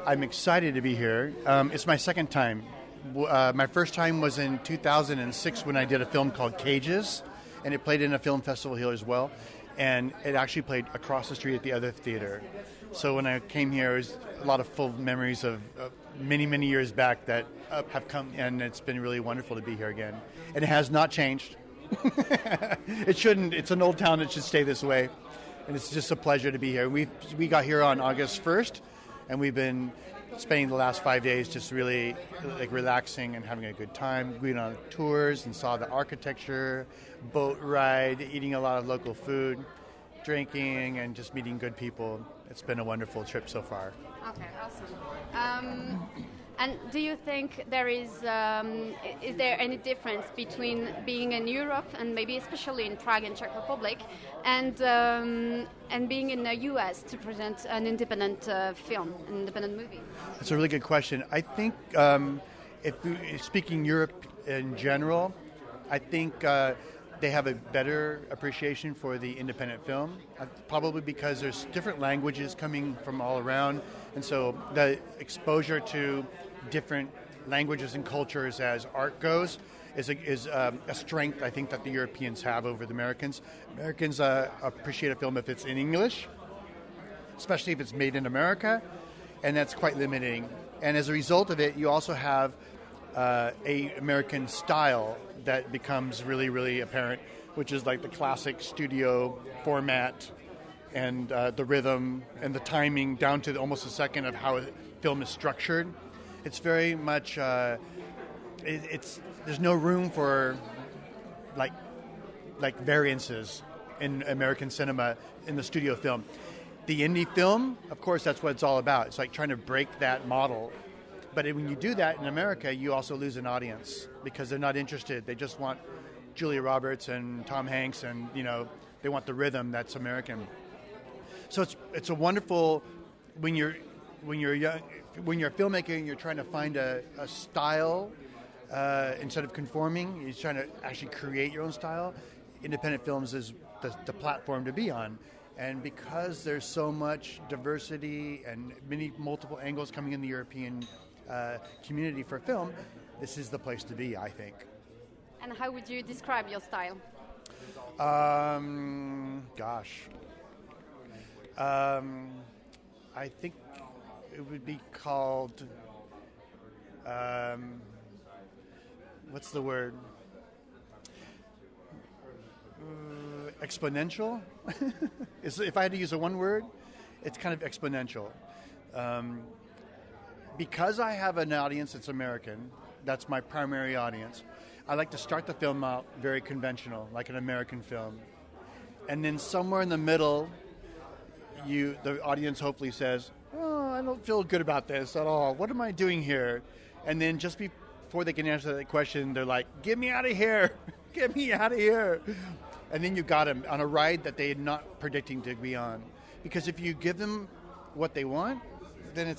I'm excited to be here. It's my second time. My first time was in 2006 when I did a film called Cages, and it played in a film festival here as well. And it actually played across the street at the other theater. So when I came here, it was a lot of full memories of many, many years back that have come, and it's been really wonderful to be here again. And it has not changed. It shouldn't. It's an old town. It should stay this way. And it's just a pleasure to be here. We got here on August 1st, and we've been spending the last 5 days just really relaxing and having a good time. We went on tours and saw the architecture, boat ride, eating a lot of local food, drinking, and just meeting good people. It's been a wonderful trip so far. Okay, awesome. And do you think there is there any difference between being in Europe and maybe especially in Prague and Czech Republic and being in the US to present an independent film, an independent movie? That's a really good question. I think speaking Europe in general, I think they have a better appreciation for the independent film, probably because there's different languages coming from all around, and so the exposure to different languages and cultures as art goes is a strength I think that the Europeans have over the Americans. Americans appreciate a film if it's in English, especially if it's made in America, and that's quite limiting. And as a result of it, you also have a American style that becomes really, really apparent, which is like the classic studio format and the rhythm and the timing down to almost a second of how a film is structured. It's very much, there's no room for like variances in American cinema in the studio film. The indie film, of course, that's what it's all about. It's like trying to break that model. But when you do that in America, you also lose an audience because they're not interested. They just want Julia Roberts and Tom Hanks, and they want the rhythm that's American. So it's a wonderful when you're young, when you're a filmmaker and you're trying to find a style instead of conforming. You're trying to actually create your own style. Independent films is the platform to be on. And because there's so much diversity and multiple angles coming in the European community for film, this is the place to be, I think. And how would you describe your style? I think it would be called, what's the word? Exponential. If I had to use one word, it's kind of exponential. Because I have an audience that's American, that's my primary audience, I like to start the film out very conventional, like an American film. And then somewhere in the middle, the audience hopefully says, "Oh, I don't feel good about this at all. What am I doing here?" And then just before they can answer that question, they're like, "Get me out of here! Get me out of here!" And then you got them on a ride that they're not predicting to be on. Because if you give them what they want, then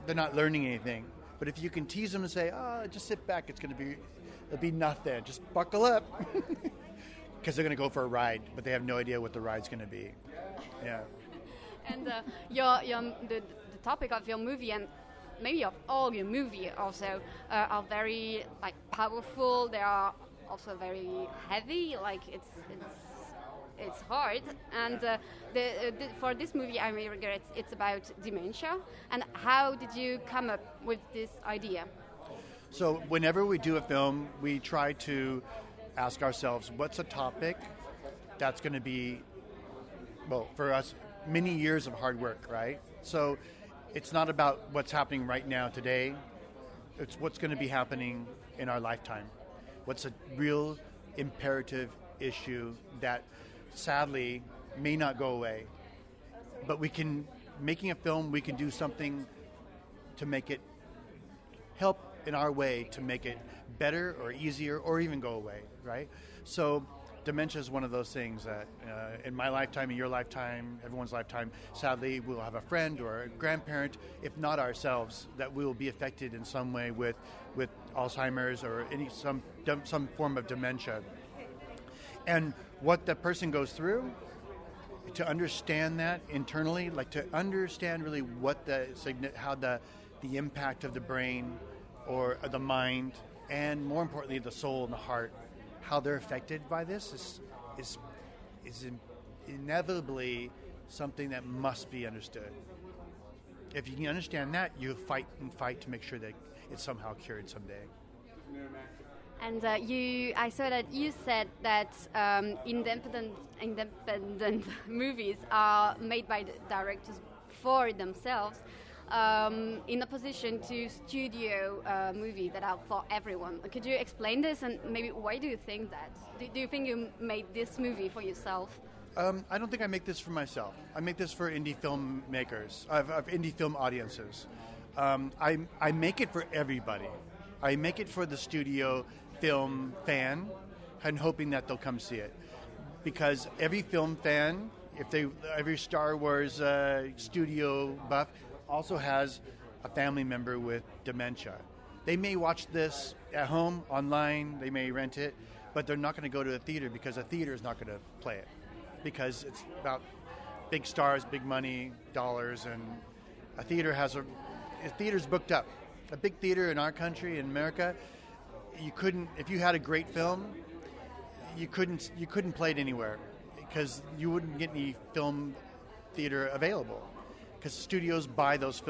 they're not learning anything. But if you can tease them and say, just sit back, it'll be nothing. Just buckle up. Because they're going to go for a ride, but they have no idea what the ride's going to be. Yeah. And the topic of your movie and maybe of all your movie also are very powerful. They are also very heavy. It's hard. And for this movie, I May Regret, it's about dementia. And how did you come up with this idea? So whenever we do a film, we try to ask ourselves, what's a topic that's going to be, well, for us, many years of hard work, right? So it's not about what's happening right now today. It's what's going to be happening in our lifetime. What's a real imperative issue that sadly may not go away. But making a film, we can do something to make it help in our way to make it better or easier or even go away, right? So dementia is one of those things that in my lifetime, in your lifetime, everyone's lifetime, sadly we'll have a friend or a grandparent, if not ourselves, that we will be affected in some way with Alzheimer's or some form of dementia. And what the person goes through to understand that internally, like to understand really what how the impact of the brain or the mind, and more importantly the soul and the heart, how they're affected by this is inevitably something that must be understood. If you can understand that, you fight to make sure that it's somehow cured someday. And I saw that you said that independent movies are made by the directors for themselves, in opposition to studio movies that are for everyone. Could you explain this, and maybe why do you think that? Do you think you made this movie for yourself? I don't think I make this for myself. I make this for indie filmmakers, of indie film audiences. I make it for everybody. I make it for the studio film fan, and hoping that they'll come see it. Because every film fan, every Star Wars studio buff, also has a family member with dementia. They may watch this at home, online, they may rent it, but they're not going to go to a theater because a theater is not going to play it. Because it's about big stars, big money, dollars, and a theater's booked up. A big theater in our country, in America, if you had a great film, you couldn't play it anywhere because you wouldn't get any film theater available because studios buy those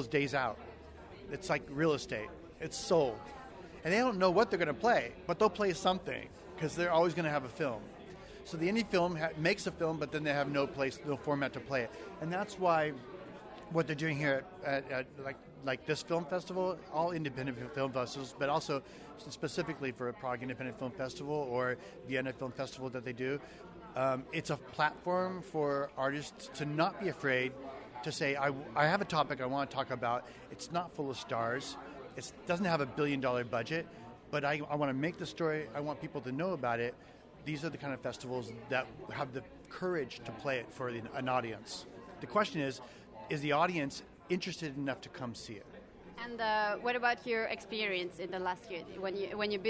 days out. It's like real estate. It's sold. And they don't know what they're going to play, but they'll play something because they're always going to have a film. So the indie film makes a film, but then they have no format to play it. And that's why what they're doing here at like this film festival, all independent film festivals, but also specifically for a Prague Independent Film Festival or Vienna Film Festival that they do, it's a platform for artists to not be afraid to say, I have a topic I want to talk about. It's not full of stars. It doesn't have $1 billion budget, but I want to make the story. I want people to know about it. These are the kind of festivals that have the courage to play it for an audience. The question is the audience interested enough to come see it? And what about your experience in the last year when you've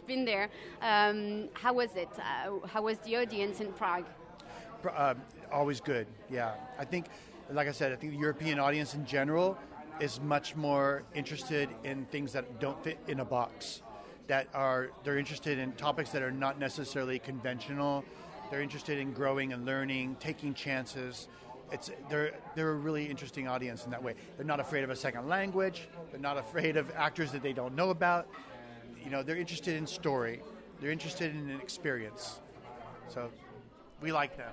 been there? How was it? How was the audience in Prague? Always good. Yeah, I think, like I said, the European audience in general is much more interested in things that don't fit in a box. They're interested in topics that are not necessarily conventional. They're interested in growing and learning, taking chances. They're a really interesting audience in that way. They're not afraid of a second language. They're not afraid of actors that they don't know about. They're interested in story. They're interested in an experience. So we like them.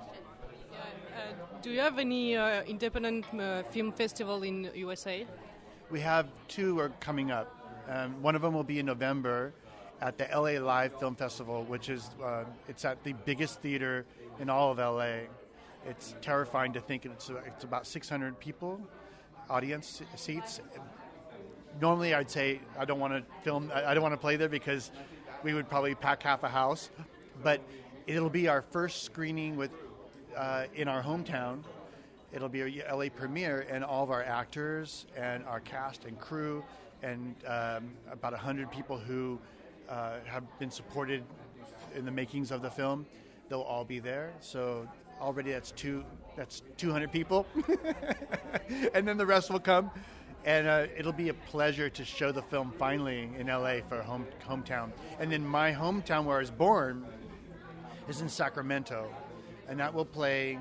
Do you have any independent film festival in USA? We have 2 are coming up. One of them will be in November at the LA Live Film Festival, which is it's at the biggest theater in all of LA. It's terrifying to think it's about 600 people, audience seats. Normally, I'd say I don't want to play there because we would probably pack half a house. But it'll be our first screening in our hometown. It'll be a LA premiere, and all of our actors and our cast and crew and about 100 people who have been supported in the makings of the film, they'll all be there. So already that's 200 people. And then the rest will come. And it'll be a pleasure to show the film finally in LA for hometown. And then my hometown where I was born is in Sacramento. And that will play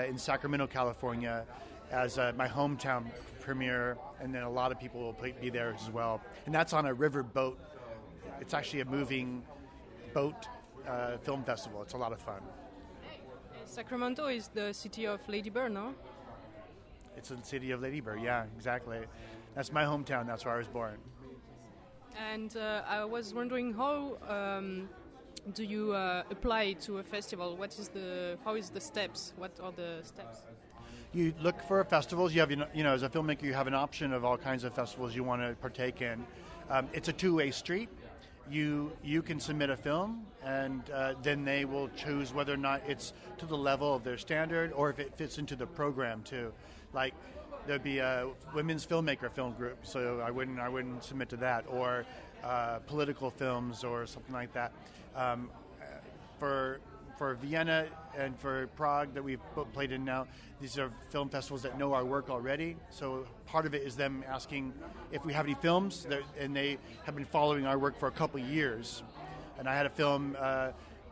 in Sacramento, California as my hometown premiere. And then a lot of people will be there as well. And that's on a river boat. It's actually a moving boat film festival. It's a lot of fun. Sacramento is the city of Lady Bird, no? It's the city of Lady Bird, yeah, exactly. That's my hometown. That's where I was born. And I was wondering, how do you apply to a festival? How is the steps? What are the steps? You look for festivals. You have, as a filmmaker, you have an option of all kinds of festivals you want to partake in. It's a two-way street. You can submit a film, and then they will choose whether or not it's to the level of their standard, or if it fits into the program too. Like there'd be a women's filmmaker film group, so I wouldn't submit to that, or political films or something like that. For for Vienna and for Prague that we've played in now, these are film festivals that know our work already. So part of it is them asking if we have any films, and they have been following our work for a couple of years. And I had a film,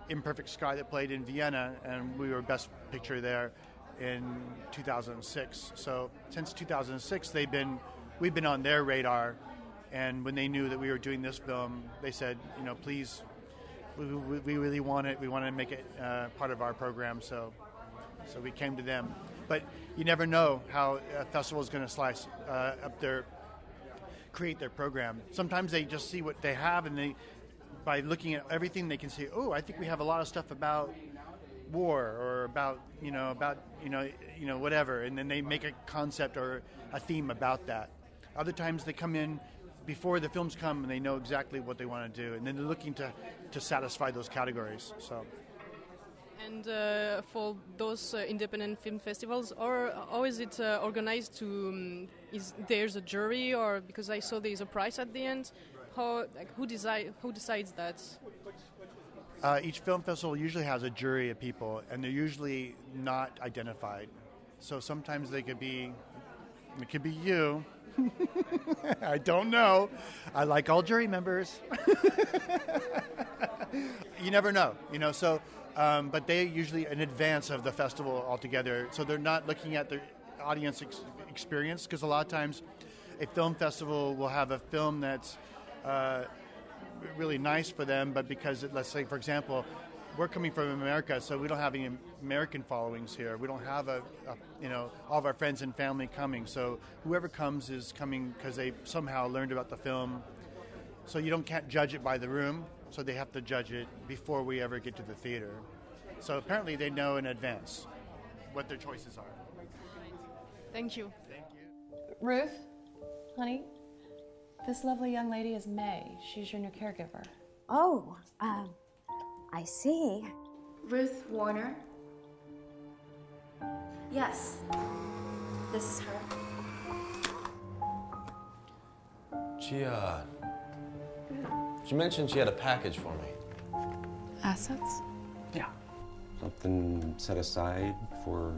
Imperfect Sky, that played in Vienna, and we were Best Picture there in 2006. So since 2006, we've been on their radar. And when they knew that we were doing this film, they said, please, we really want it. We want to make it part of our program. So we came to them. But you never know how a festival is going to slice create their program. Sometimes they just see what they have, and by looking at everything, they can say, oh, I think we have a lot of stuff about war or about whatever. And then they make a concept or a theme about that. Other times they come in before the films come, and they know exactly what they want to do, and then they're looking to satisfy those categories. So, and for those independent film festivals, or how is it organized? Is there's a jury, or because I saw there's a prize at the end? Who decides that? Each film festival usually has a jury of people, and they're usually not identified. So sometimes it could be you. I don't know. I like all jury members. You never know, So, but they usually in advance of the festival altogether, so they're not looking at the audience experience, because a lot of times a film festival will have a film that's really nice for them, but because let's say, for example, we're coming from America, so we don't have any American followings here. We don't have all of our friends and family coming. So whoever comes is coming because they somehow learned about the film. So can't judge it by the room. So they have to judge it before we ever get to the theater. So apparently they know in advance what their choices are. Thank you. Thank you. Ruth, honey, this lovely young lady is May. She's your new caregiver. Oh, I see. Ruth Warner? Yes, this is her. She mentioned she had a package for me. Assets? Yeah. Something set aside for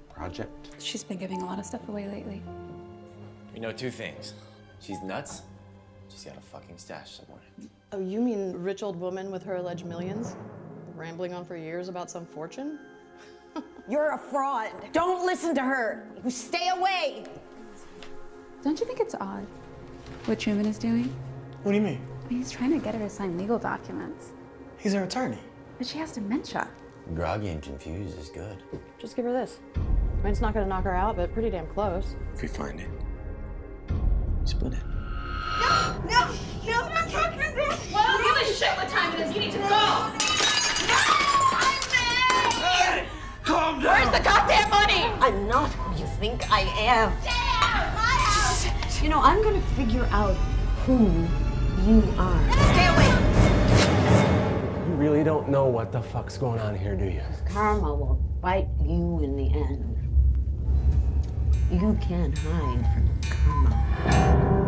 a project? She's been giving a lot of stuff away lately. We know two things. She's nuts. She's got a fucking stash somewhere. Oh, you mean rich old woman with her alleged millions? Rambling on for years about some fortune? You're a fraud. Don't listen to her. You stay away. Don't you think it's odd what Truman is doing? What do you mean? I mean, he's trying to get her to sign legal documents. He's her attorney. But she has dementia. Groggy and confused is good. Just give her this. I mean, it's not gonna knock her out, but pretty damn close. If we find it, split it. No, I'm talking to this. Well, I don't give a shit what time it is. You need to go. No, Hey, calm down. Where's the goddamn money? I'm not who you think I am. I'm gonna figure out who you are. Stay away. You really don't know what the fuck's going on here, do you? Karma will bite you in the end. You can't hide from karma.